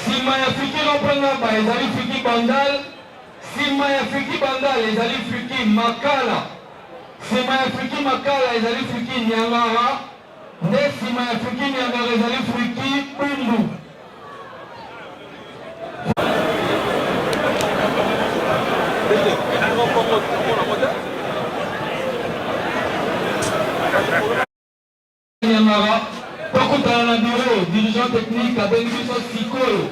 Sima ya fiki reprendre ba ezali fiki bandal, sima ya fiki bandal ezali fiki makala, sima ya fiki makala ezali fiki nyangara, nde sima ya fiki nyangara ezali fiki pundu. Nyangara tokutana na bureau dirigeant technique abengi biso sikoyo.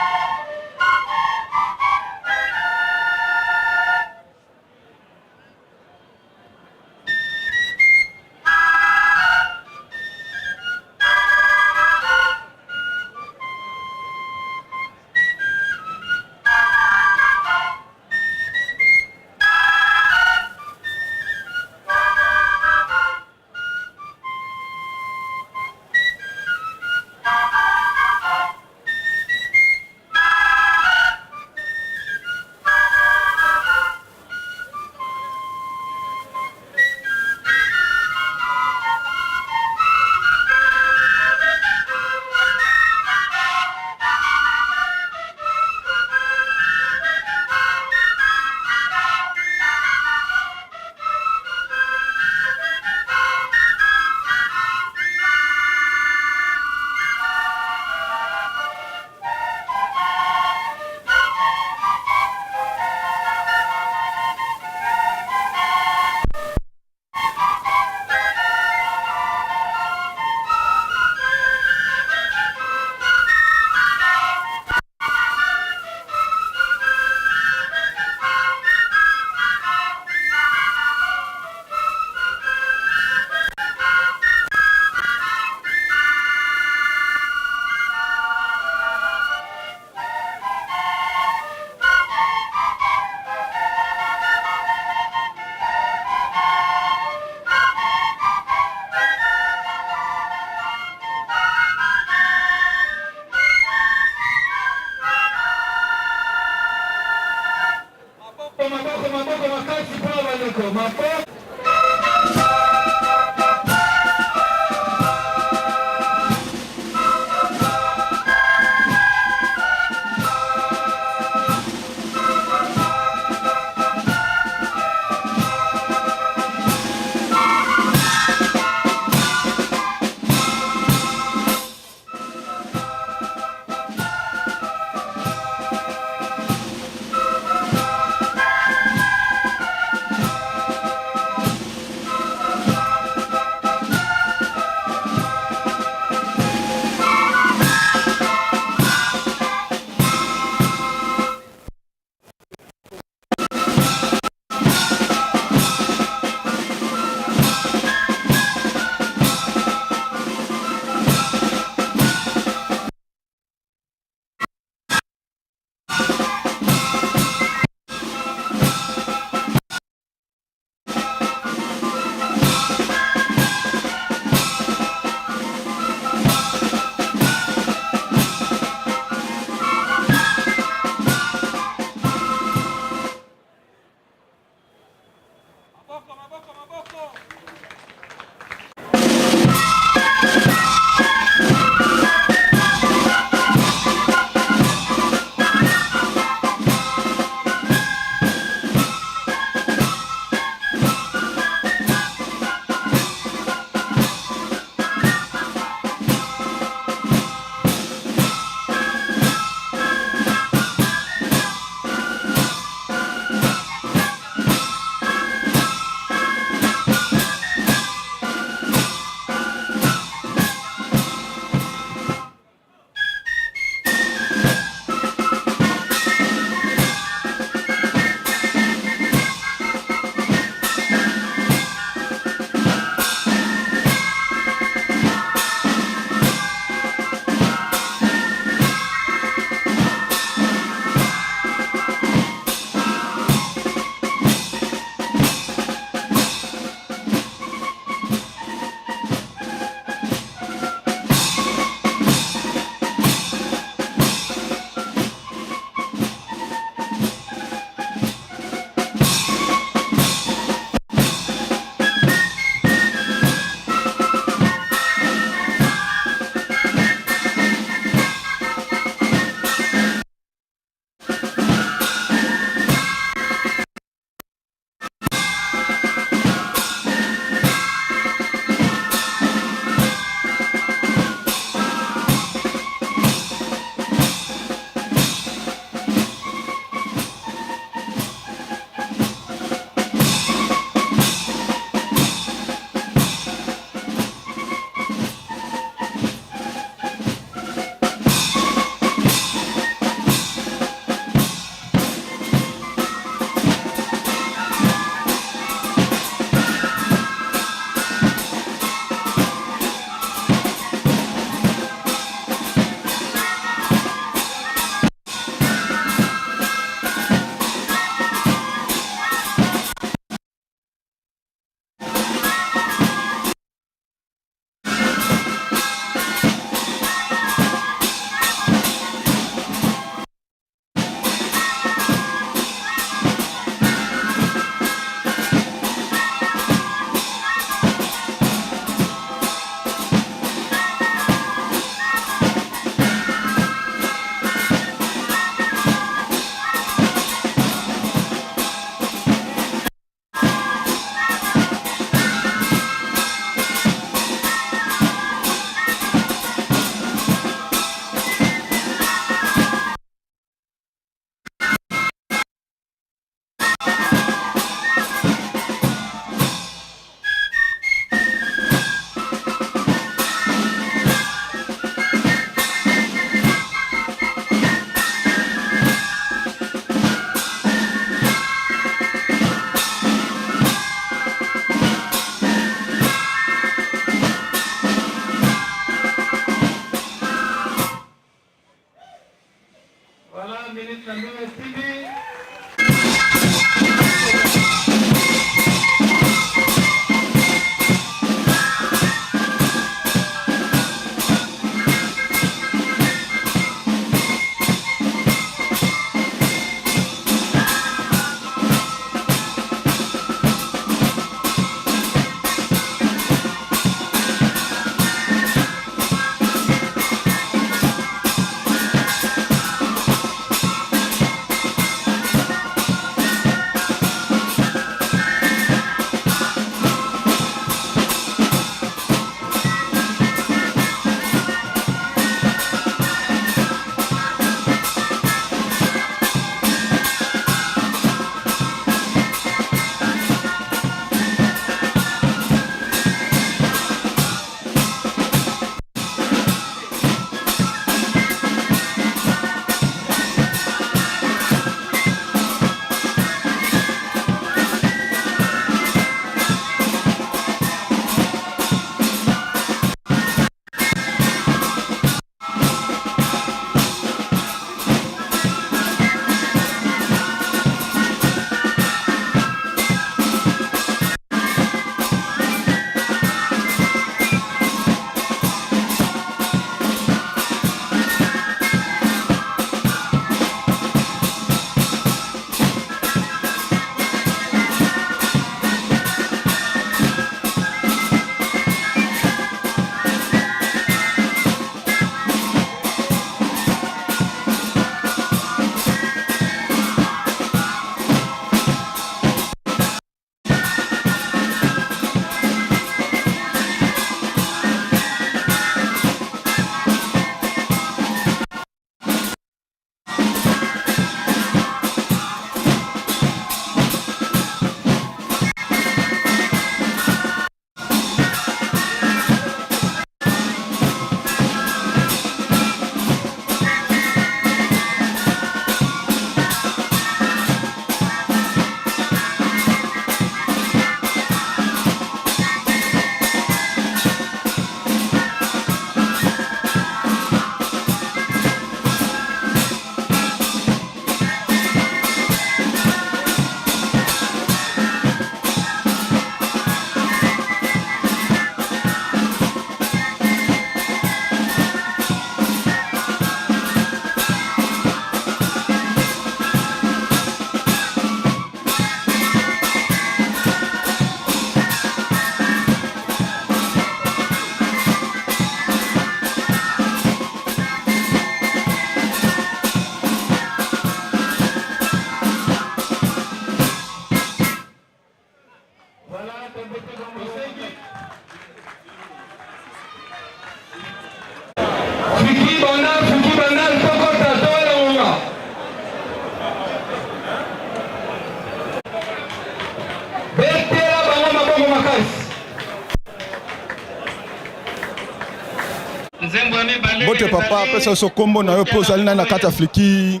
Bote papa pesa sokombo na yo pose alina na kata fliki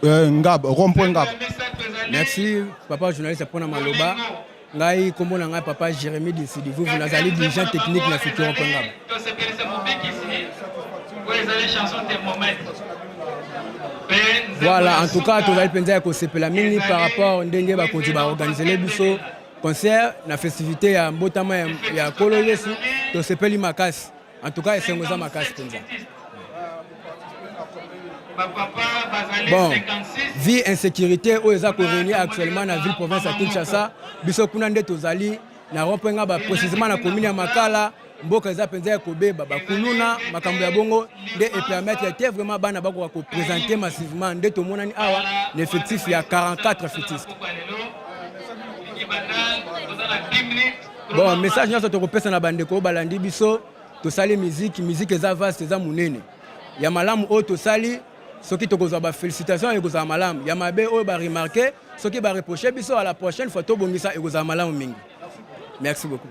ngab rompo ngab. Merci papa journaliste pour na maloba. Ngai kombo na ngai papa Jérémy Dissidi vous nazali dirigeant technique na futur rompo ngab. Voilà, en tout cas, tout le monde a mini par rapport à ndenge ba konti ba organiser les biso concert na festivité ya mbotama ya Kolo Yesu to sepeli makasi. En tout cas, c'est un makasi penza. Bon, vie insécurité où ils ont réuni actuellement dans la ville province à Kinshasa, biso kuna nde tozali na rompenga ba précisément na commune ya Makala. Mboka eza penza ya kobeba bakuluna makambo ya bongo nde et permettre était vraiment bana bako ko présenter massivement nde to monani awa l'effectif ya 44 effectifs. Bon message nyonso to kopesa na bandeko balandi biso to sali musique eza vaste eza munene ya malamu o to sali soki to kozwa ba félicitations et kozwa malamu ya mabe o ba remarquer soki ba reprocher biso à la prochaine fois to bongisa e kozwa malamu mingi. Merci beaucoup.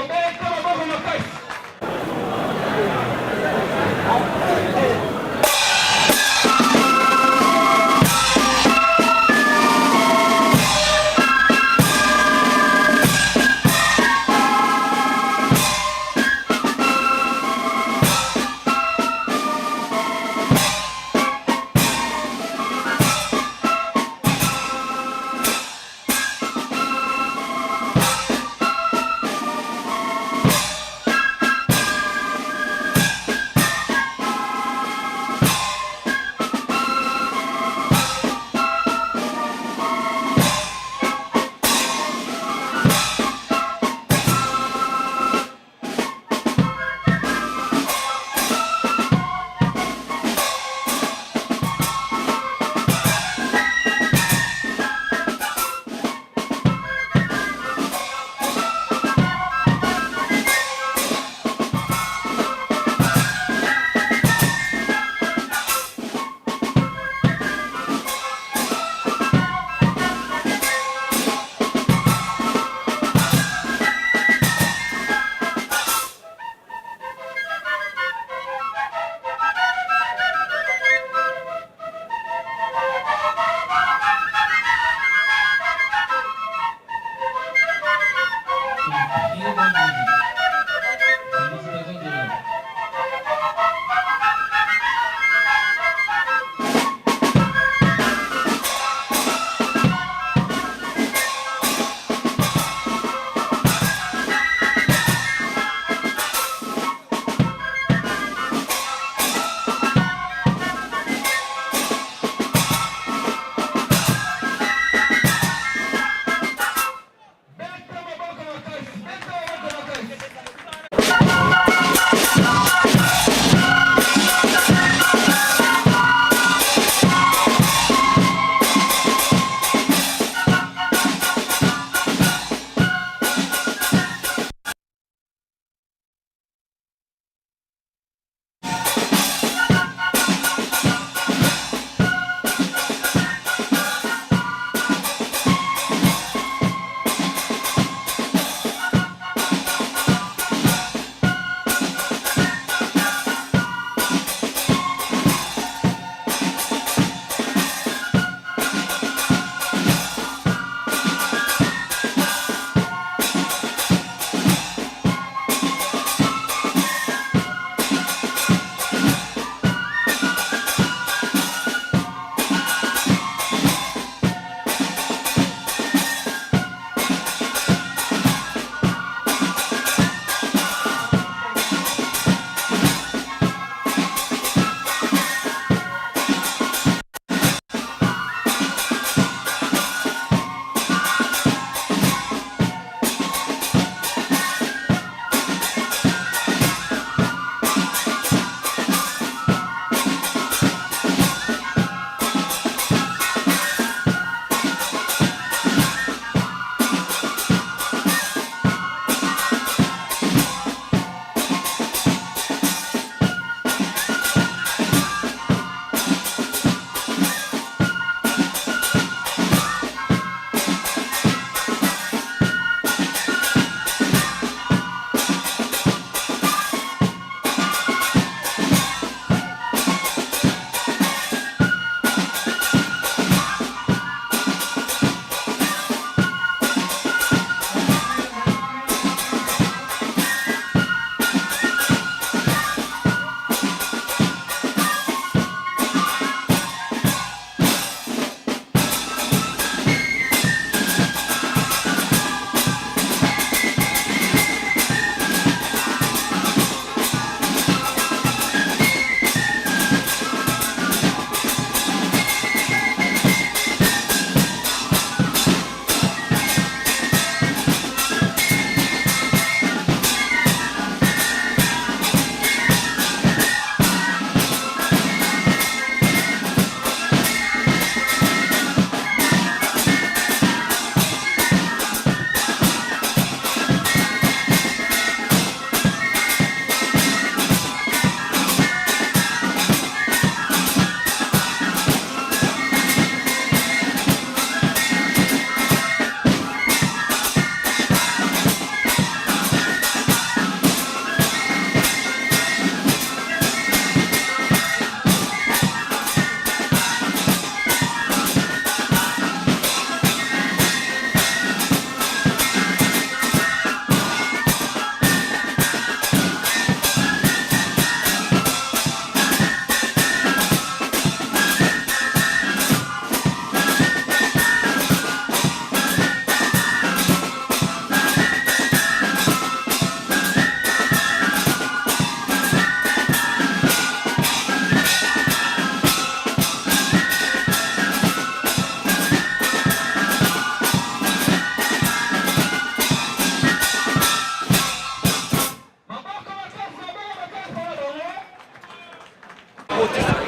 beta maboko makasi.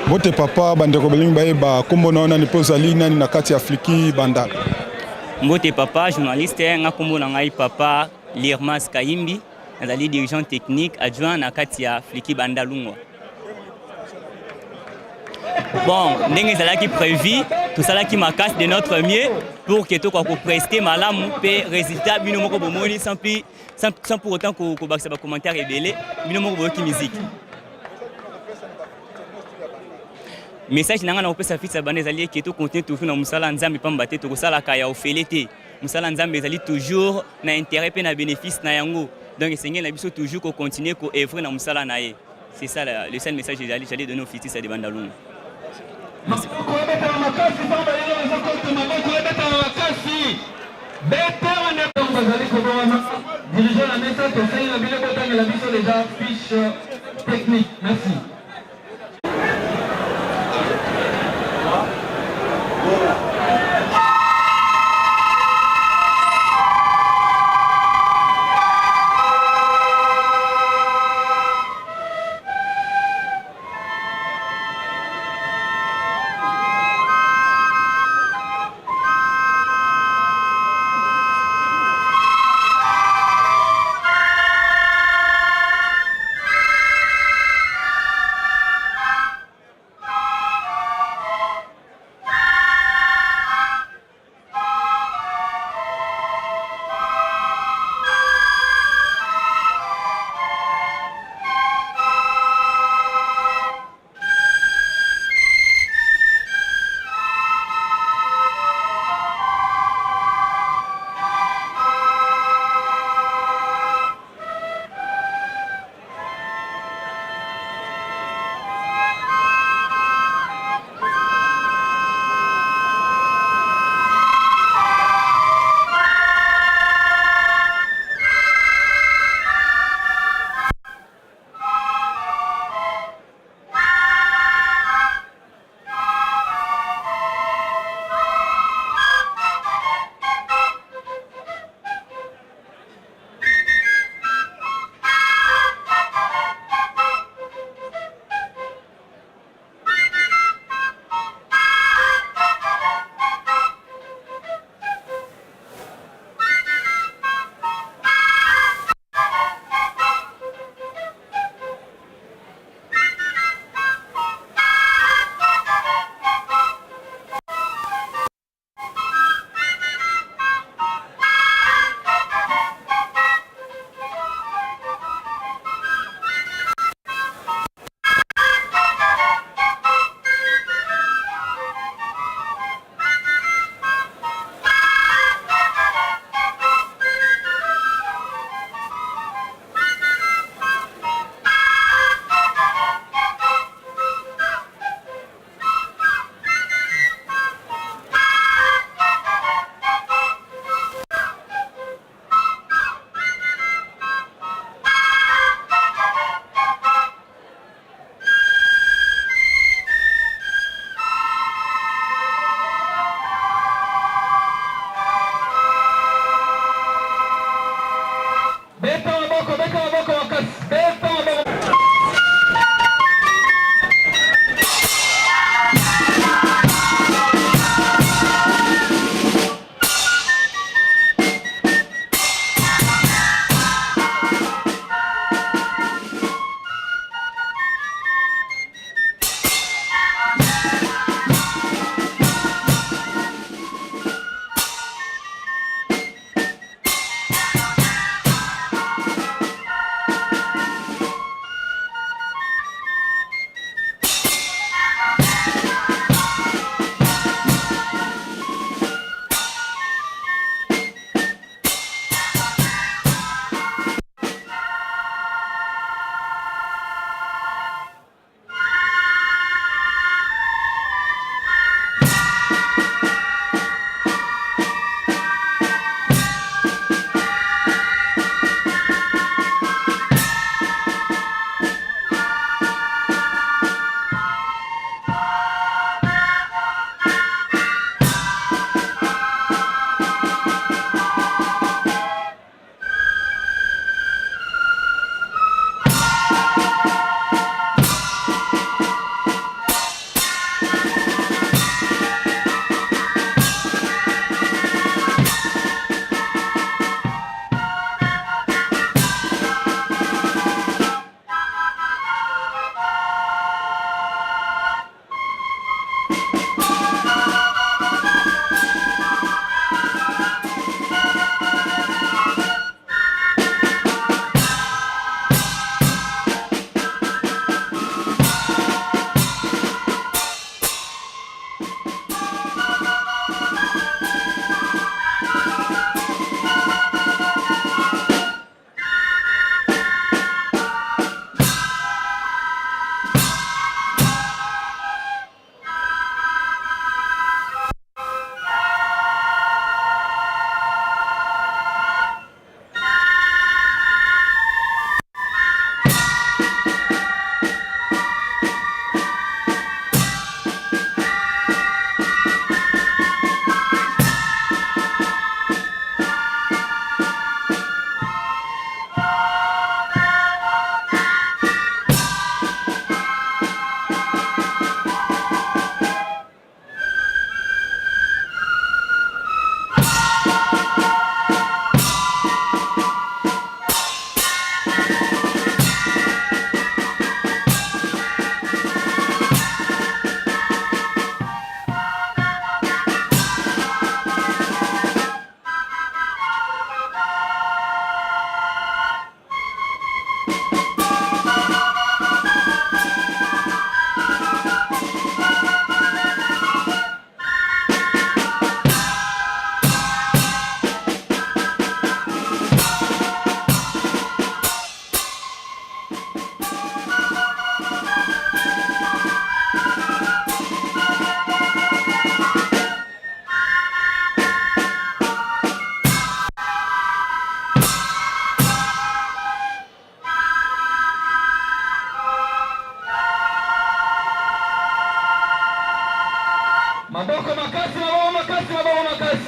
Bote papa bandeko belingi bayeba kombo na nani po zali nani na kati ya Fliki Bandal. Mbote papa journaliste nga kombo na ngai papa Lirmas Kayimbi nazali dirigeant technique adjoint na kati ya Fliki Bandalungwa. Bon, ndenge ezalaki prévu, tout ça là qui m'a cassé de notre mieux pour que tout quoi prester malamu pe résultat bino moko bomoni sans pour autant ko bakisa ba commentaire rebelle bino moko boki musique. Message nanga na opesa fitsa bande ezali que tout contenu tout na musala nzambe pamba te to sala kaya ofelete. Musala nzambe ezali toujours na intérêt pe na bénéfice na yango. Donc seigneur na biso toujours ko continuer ko œuvrer na musala na ye. C'est ça le seul message que j'allais donner aux fils de Bandalung. Merci. Dirigeant la message que c'est la ville de la mission déjà fiche technique. Merci. Maboko makasi, maboko makasi, maboko makasi.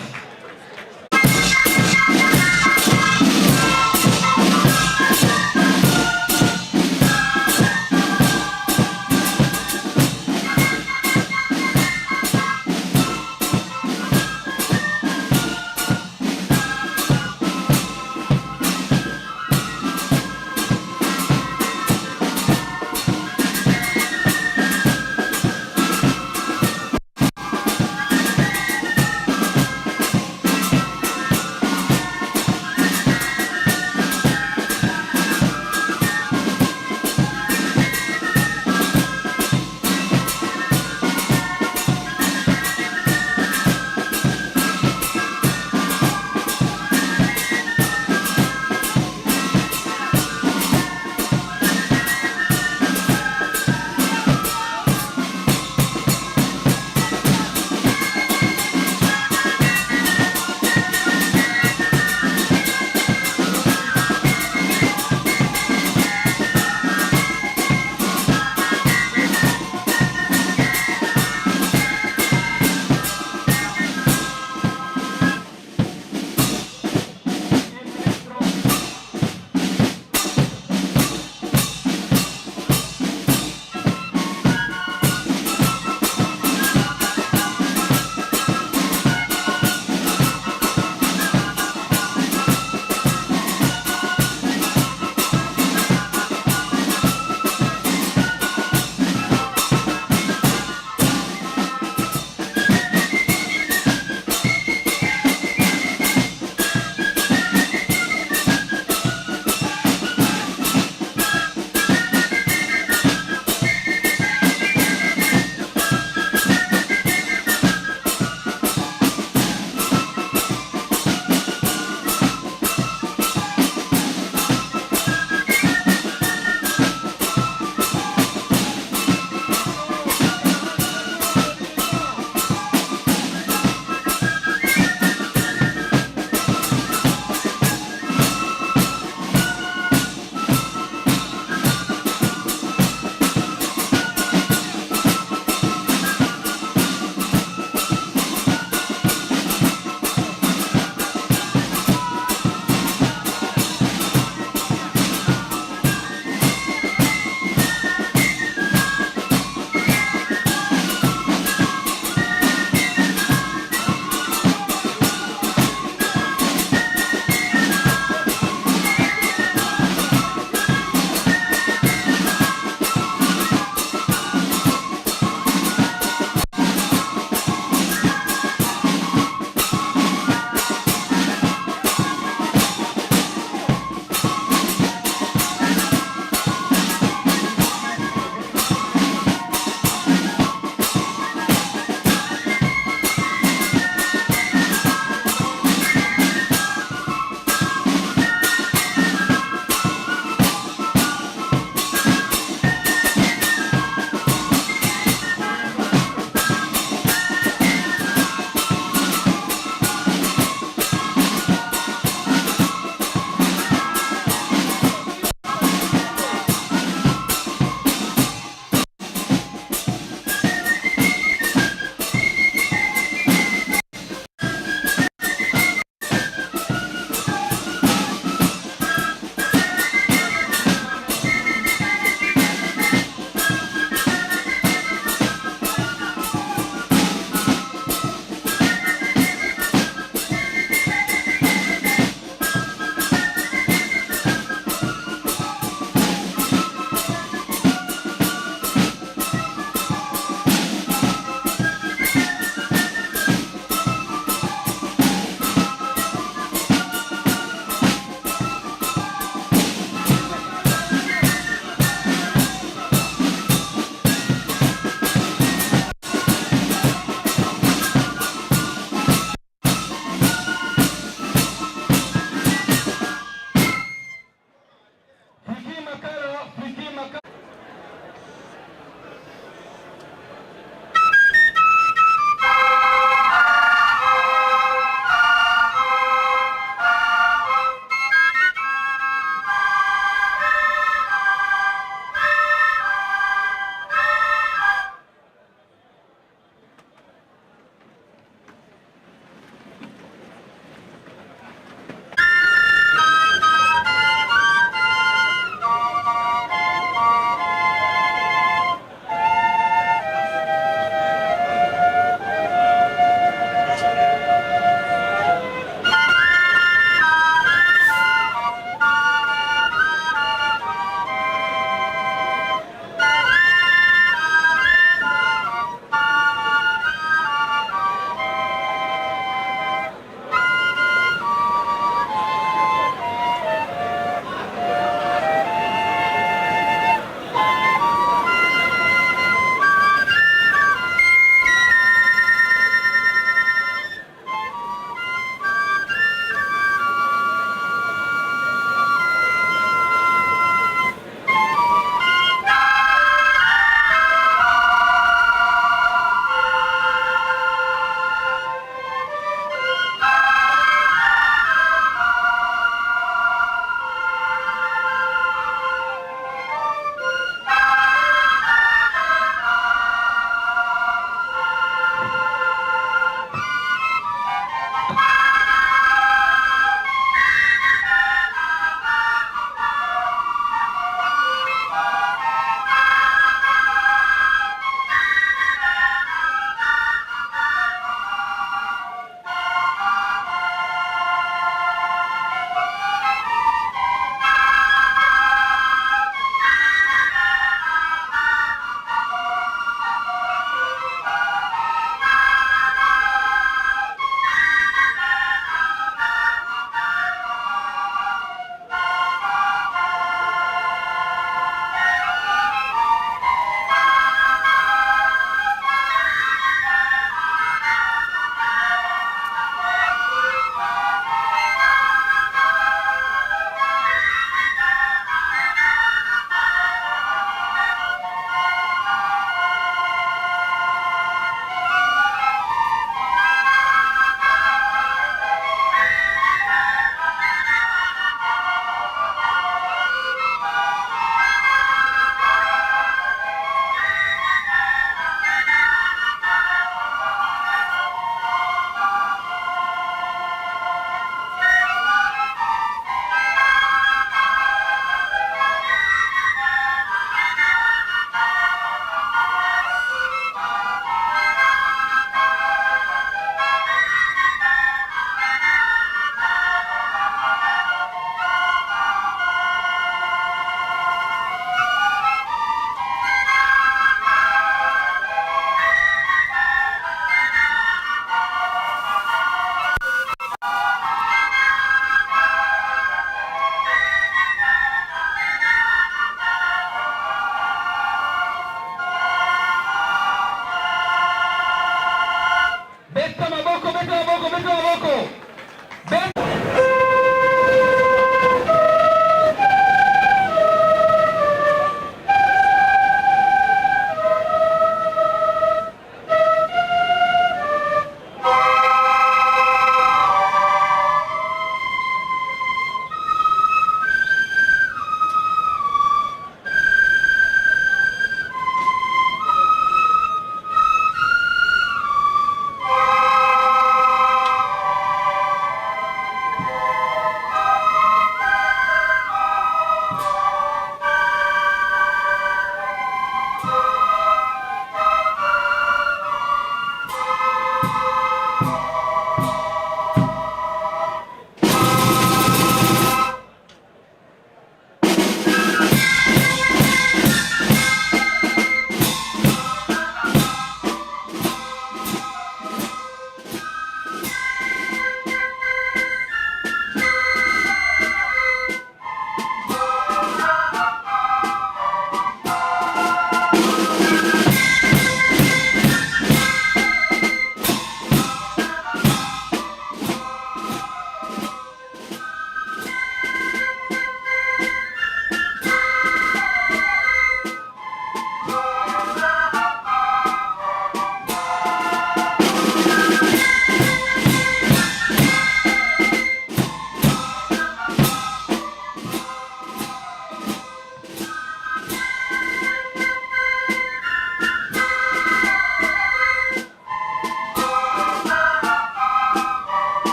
Beti maboko.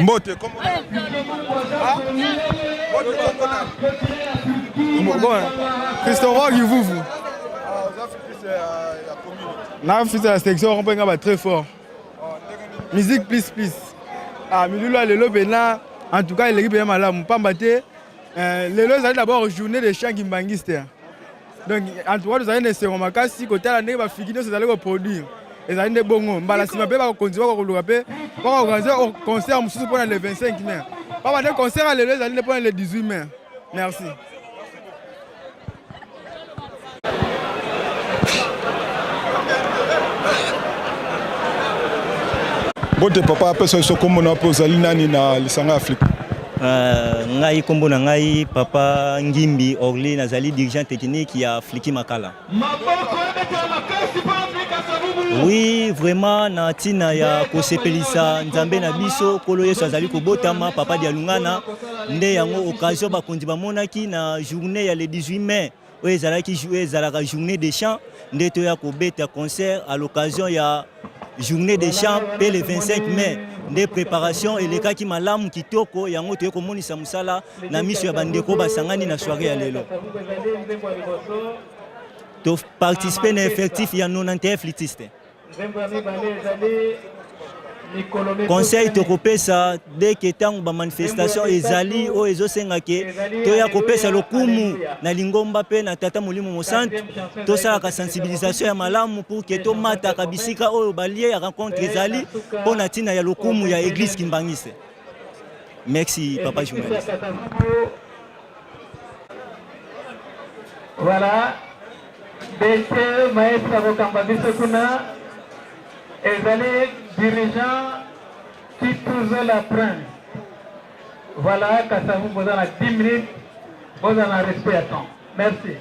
Mbote, comment bon, Christophe Givuvu. Na fils de la section, on peut très fort. Musique plus. Ah, Milula Lelo Bena, en tout cas, il est malade. Pas batté. Lelo, c'est d'abord journée de chants qui bangistes. Donc, en tout cas, nous avons des séromakas. Si côté la nègre va finir, c'est d'aller produire. Et ça est bon. Bah, si ma paix va continuer à organiser un concert pour le 25 mai. Pas de concert à Lelo, ça allait pour le 18 mai. Merci. Bote papa après ce combo na posali nani na lisanga Afrique. Ngai kombo na ngai papa Ngimbi Orly nazali dirigeant technique ya Fliki Makala. Oui, vraiment na tina ya kosepelisa nzambe na biso kolo yesu azali kobotama papa dialungana nde yango occasion bakondi bamonaki na journée ya le 18 mai oyo ezalaka journée des chants nde toya kobeta concert à l'occasion ya journée des chants pe le 25 mai des préparations et les cas qui malamu kitoko yango toye komonisa musala na miso ya bandeko basangani na soirée ya lelo to participer na effectif ya 91 flûtistes. Conseil tokopesa dès que tant ba manifestation ezali o ezosenga ke toya kopesa lokumu na lingomba pe na tata molimo mosantu to sala ka sensibilisation ya malamu pour que to mata kabisika o balie ya rencontre ezali pour na tina ya lokumu ya église kimbangise. Merci papa journaliste. Voilà, Bete maestra Bokamba Bisekuna ezali dirigeant qui touche la prenne. Voilà, Kassavou, vous avez 10 minutes, vous avez respect à temps. Merci.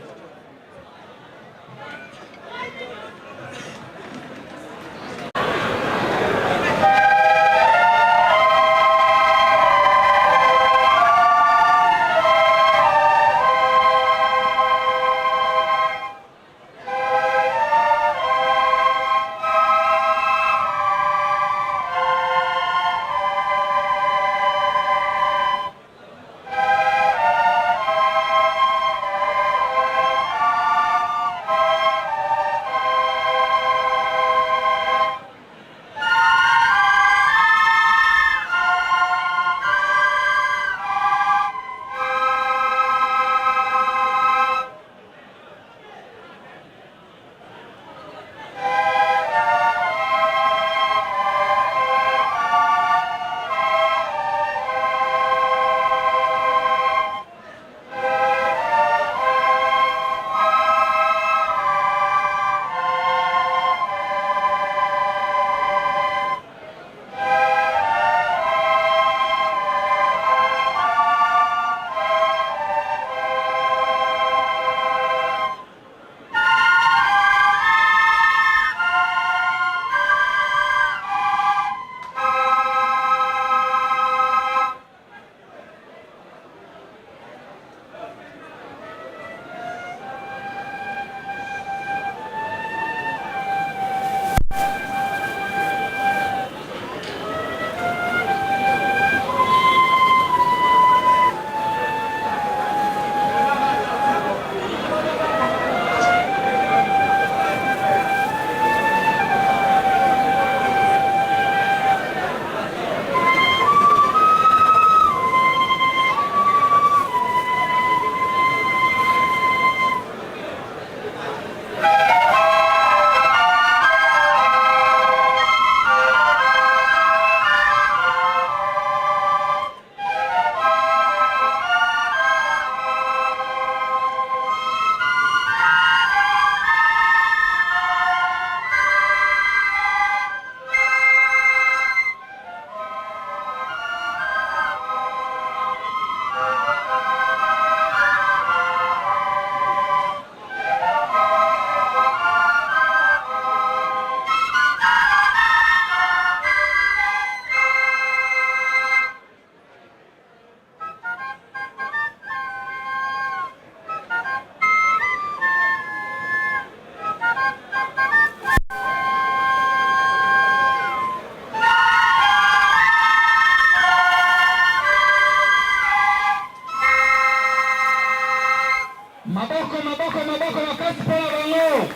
Maboko makasi mpona bango.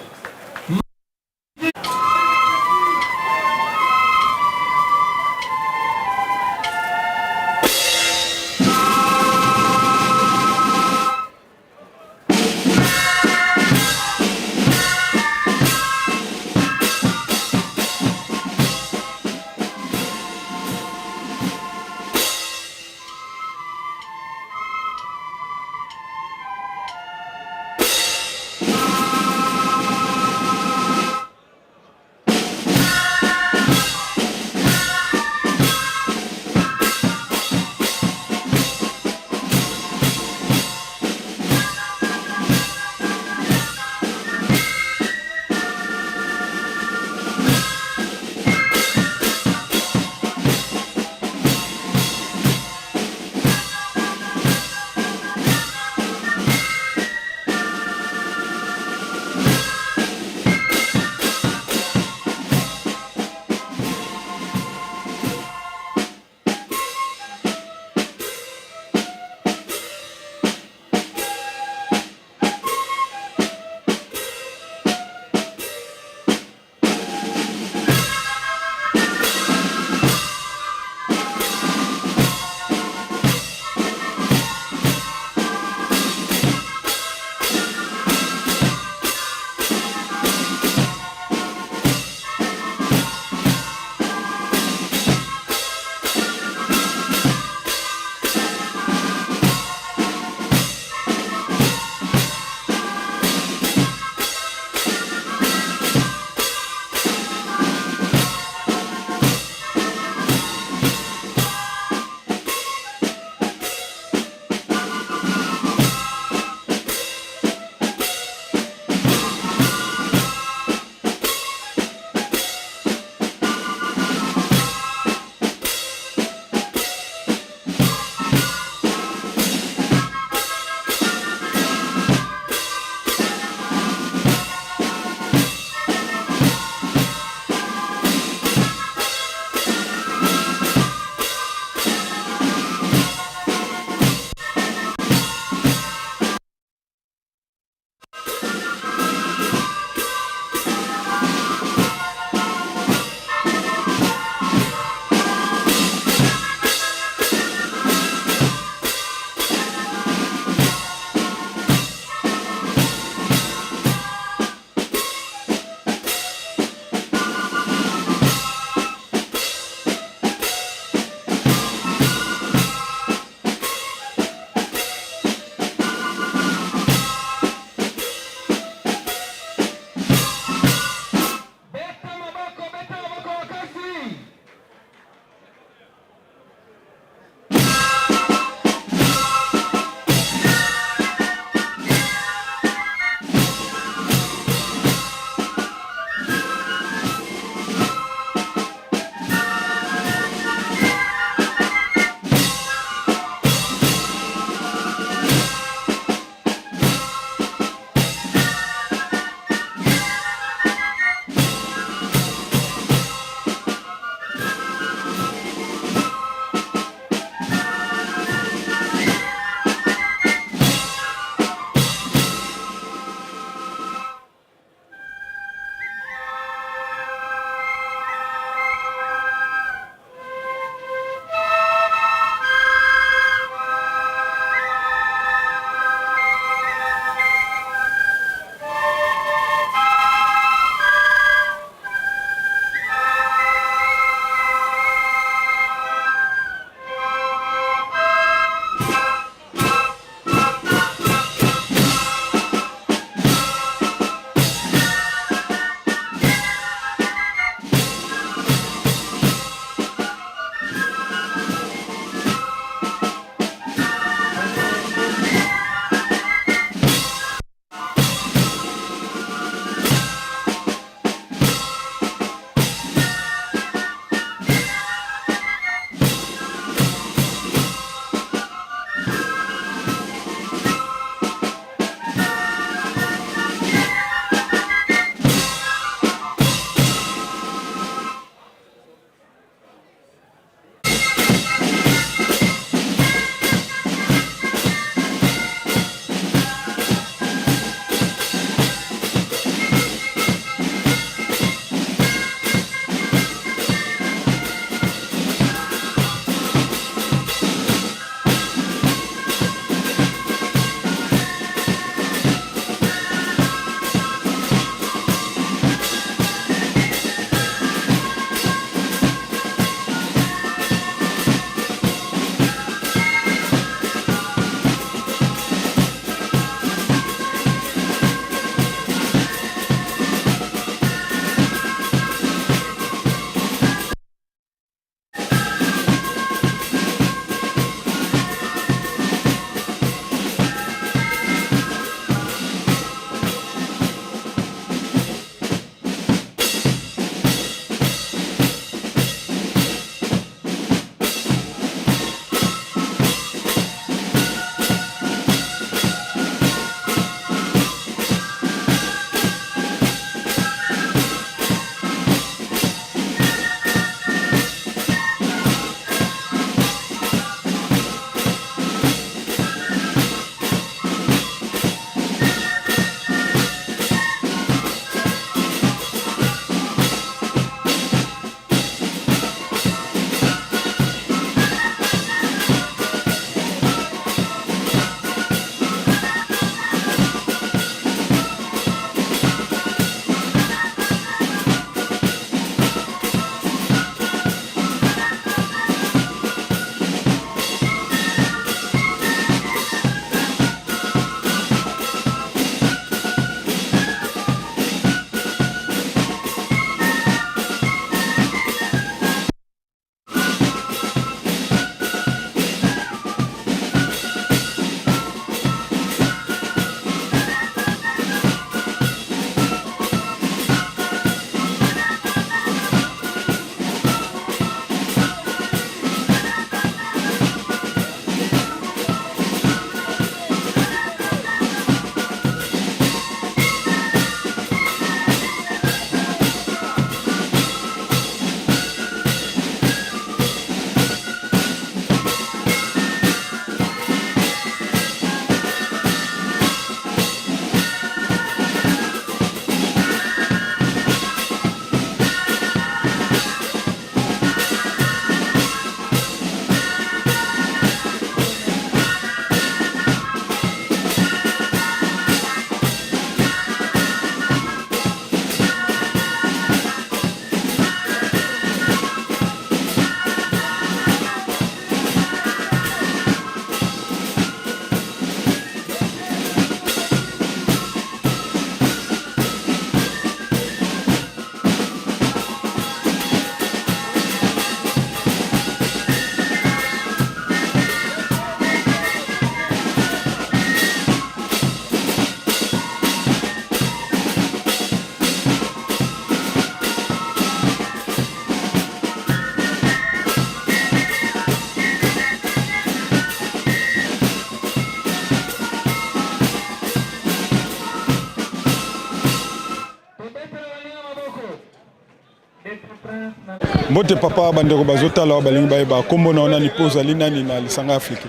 Mbote papa bandeko bazotala balingi bayeba kombo na ona ni pose ali nani na lisanga Afrique.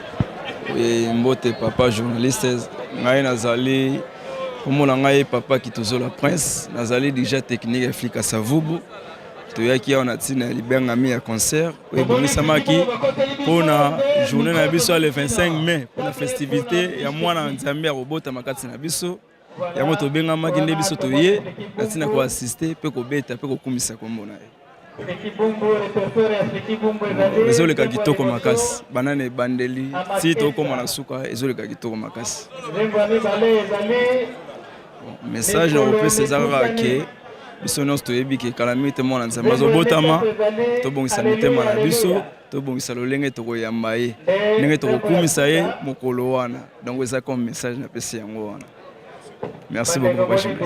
Oui, mbote papa journaliste ngai nazali kombo na ngai papa Kituzola Prince nazali déjà technique Afrique Savubu toyaki ona tina libengami ya concert et bongisamaki pona journée na biso le 25 mai pour la festivité ya mwana nzambe ya robota makati na biso yango tobengamaki nde biso toye natina ko assister pe ko beta pe ko kumisa kombo na ye. Ezoleka kitoko makasi banane bandeli si tokoma na suka ezoleka kitoko makasi. Message na opesa ezalaka ke biso nyonso toyebi ke calamité mwana nzambe azobotama tobongisa mitema na biso tobongisa lolenge tokoyamba ye ndenge tokokumisa ye mokolo wana donc eza comme message na pesi yango wana. Merci beaucoup papa Jean.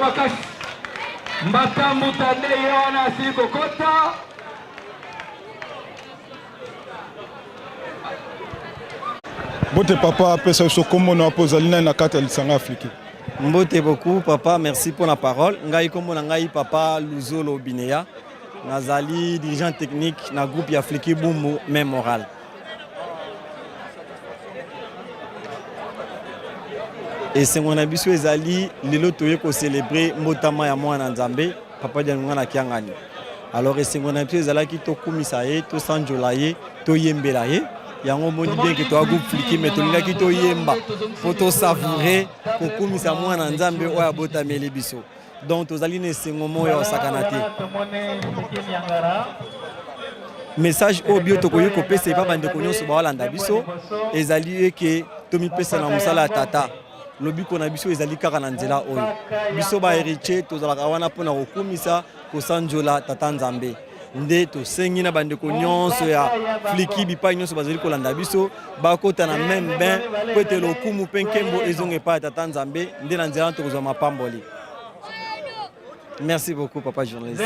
makasi Mbatambu Tadei wana asili kokota Mbote papa apesa biso kombo na pozali na kati ya lisanga Afrique. Mbote beaucoup papa, merci pour la parole. Ngai kombo na ngai papa Luzolo Bineya. Nazali dirigeant technique na groupe Afrique Bumbu Memoral. Et c'est mon abiso ezali lelo toye ko célébrer mbotama ya mwana Nzambe papa Dialunga na Kiangani. Alors c'est mon abiso ezala ki to kumisa ye, to sanjola ye, to yembela ye. Yango moni bien que toi groupe Fliki mais to linga ki to yemba pour to savourer ko kumisa mwana Nzambe oya botameli biso. Donc tozali ne sengomo ya sakanate. Message au bio tokoyi ko pesa pa bande ko nyonso ba walanda biso ezali ke tomi pesa na musala tata. Lobi ko na biso ezali kaka na nzela oyo. Biso ba héritier tozalaka wana pona ko kumisa ko sanjola tata Nzambe. Nde to sengi na bande ko nyonso ya Fliki bipa nyonso bazali ko landa biso ba kota na même ben peut lo kumu penkembo ezonge pa tata Nzambe nde na nzela to kozwa mapamboli. Merci beaucoup, papa journaliste.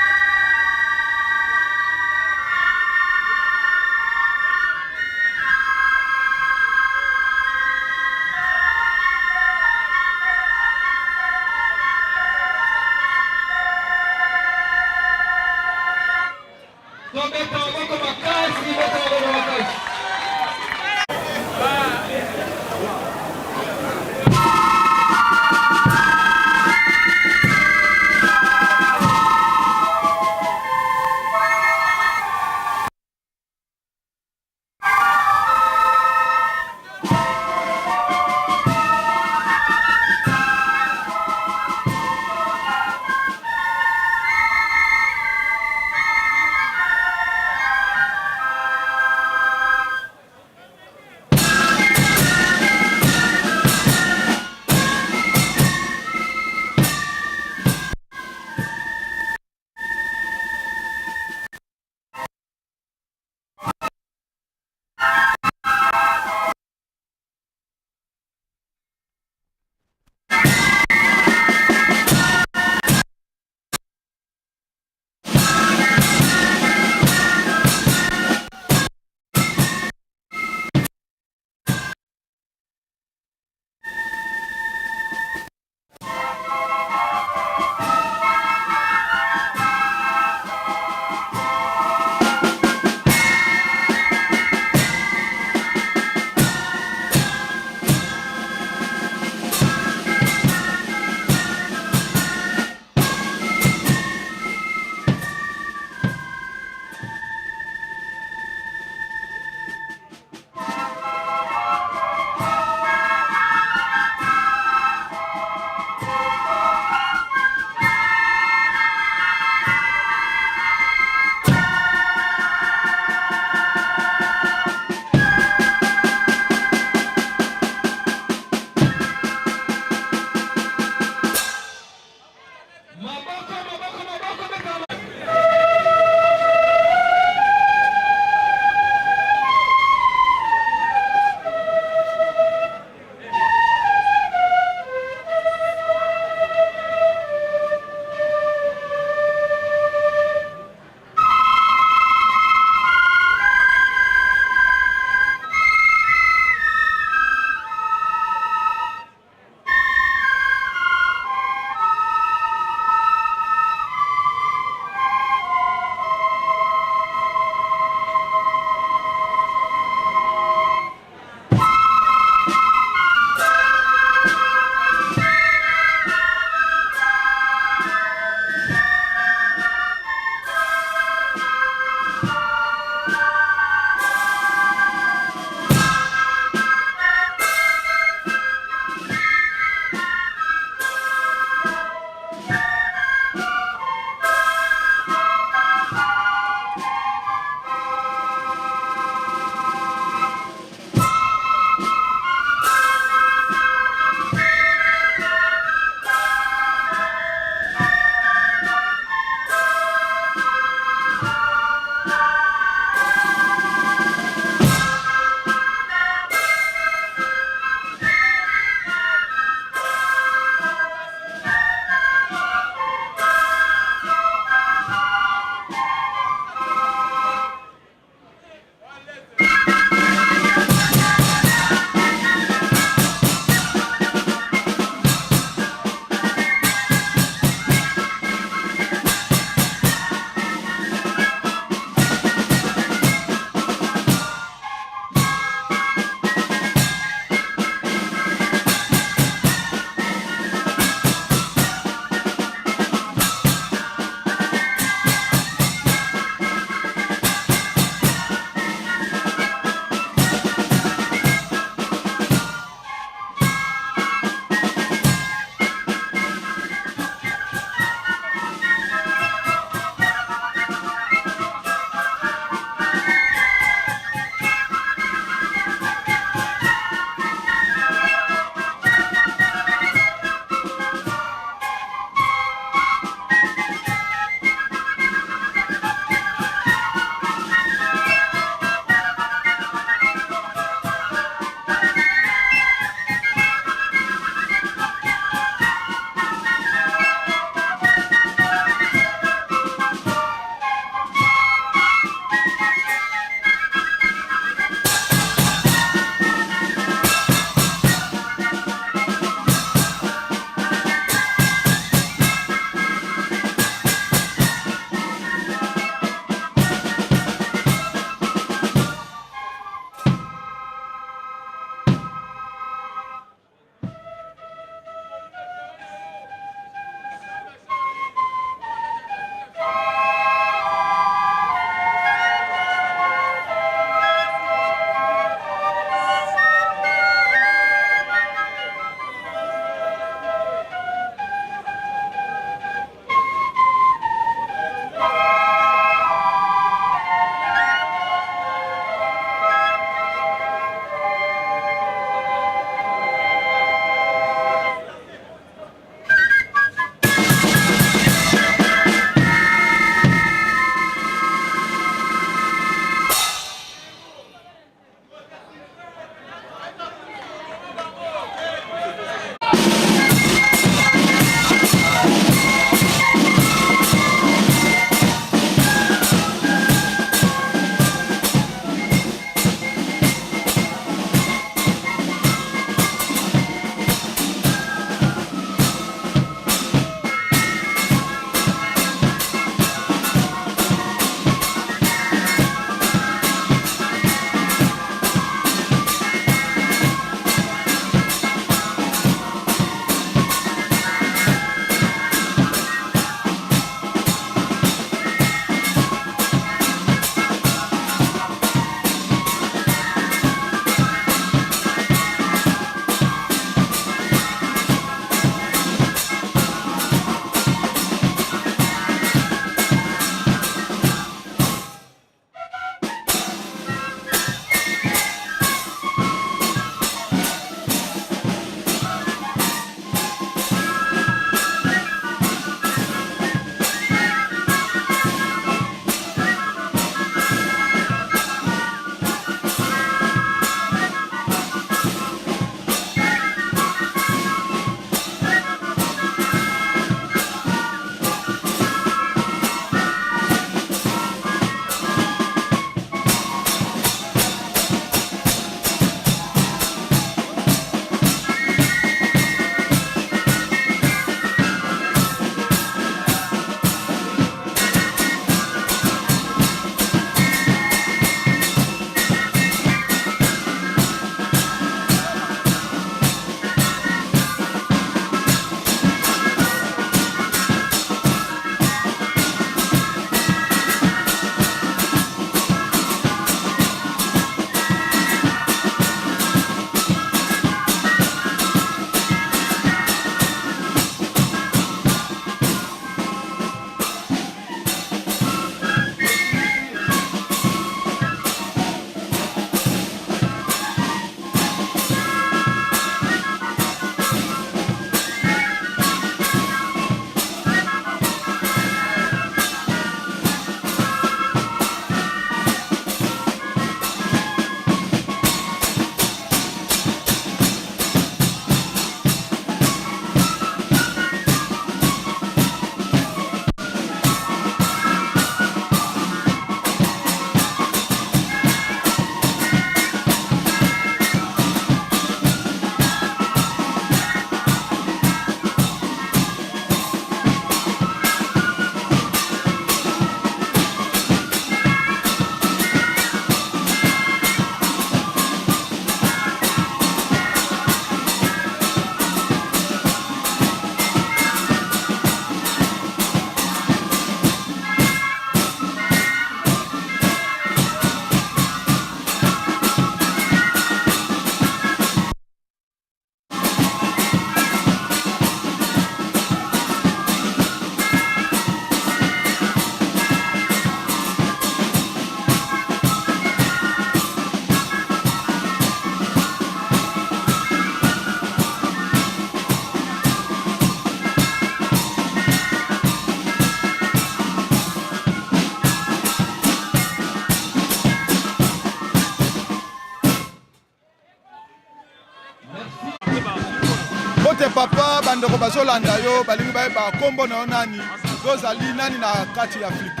papa bandeko bazolanda yo balingi bayeba kombo na yo nani tozali nani na kati ya Fliki.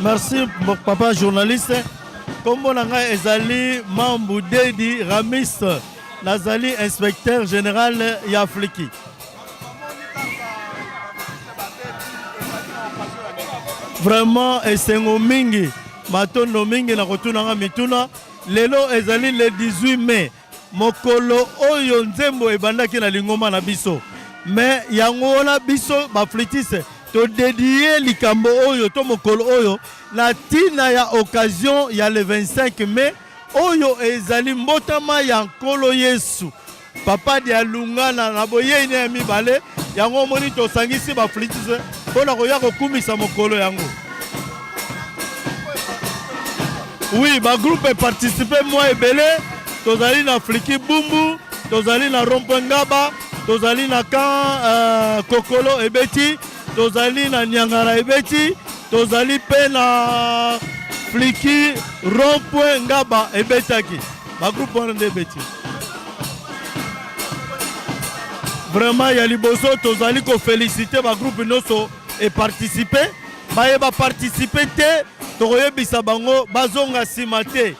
Merci papa journaliste. Kombo na ngai ezali Mambu Dedi Ramis, nazali inspecteur général ya Fliki. Vraiment esengo mingi matondo mingi na kotuna nga mituna. Lelo ezali le 18 mai mokolo oyo nzembo ebandaki na lingoma na biso, mais yango wana biso baflitise to dédié likambo oyo to mokolo oyo na tina ya occasion ya le 25 mai oyo ezali mbotama ya nkolo Yesu papa Dialungana na boyei ya mibale yango moni tosangisi baflitise mpona koya kokumisa mokolo yango. Oui, ba groupe participé moi ebele, tozali na Fliki Bumbu, tozali na Rond-Point Ngaba, tozali na Kan Kokolo ebeti, tozali na Nyangara ebeti, tozali pe na Fliki Rond-Point Ngaba ebetaki. Ba groupe wana ebeti. Vraiment ya liboso tozali ko féliciter ba groupe noso et participer, ba participer te tokoyebisa bango bazonga nsima te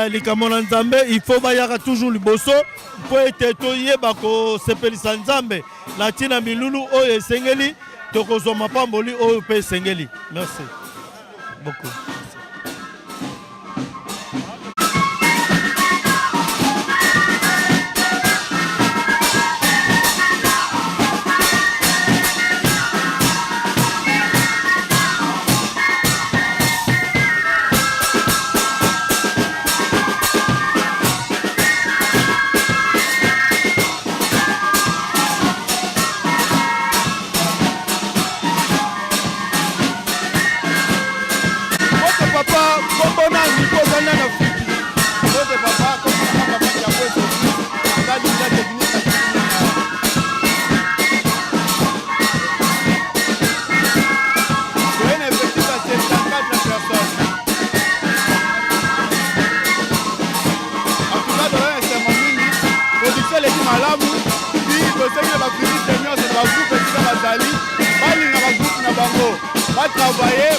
likambo na Nzambe il faut bayaka toujours liboso mpo ete toyeba kosepelisa Nzambe na ntina milulu oyo esengeli tokozwa mapamboli oyo mpe esengeli. Merci beaucoup. Travailler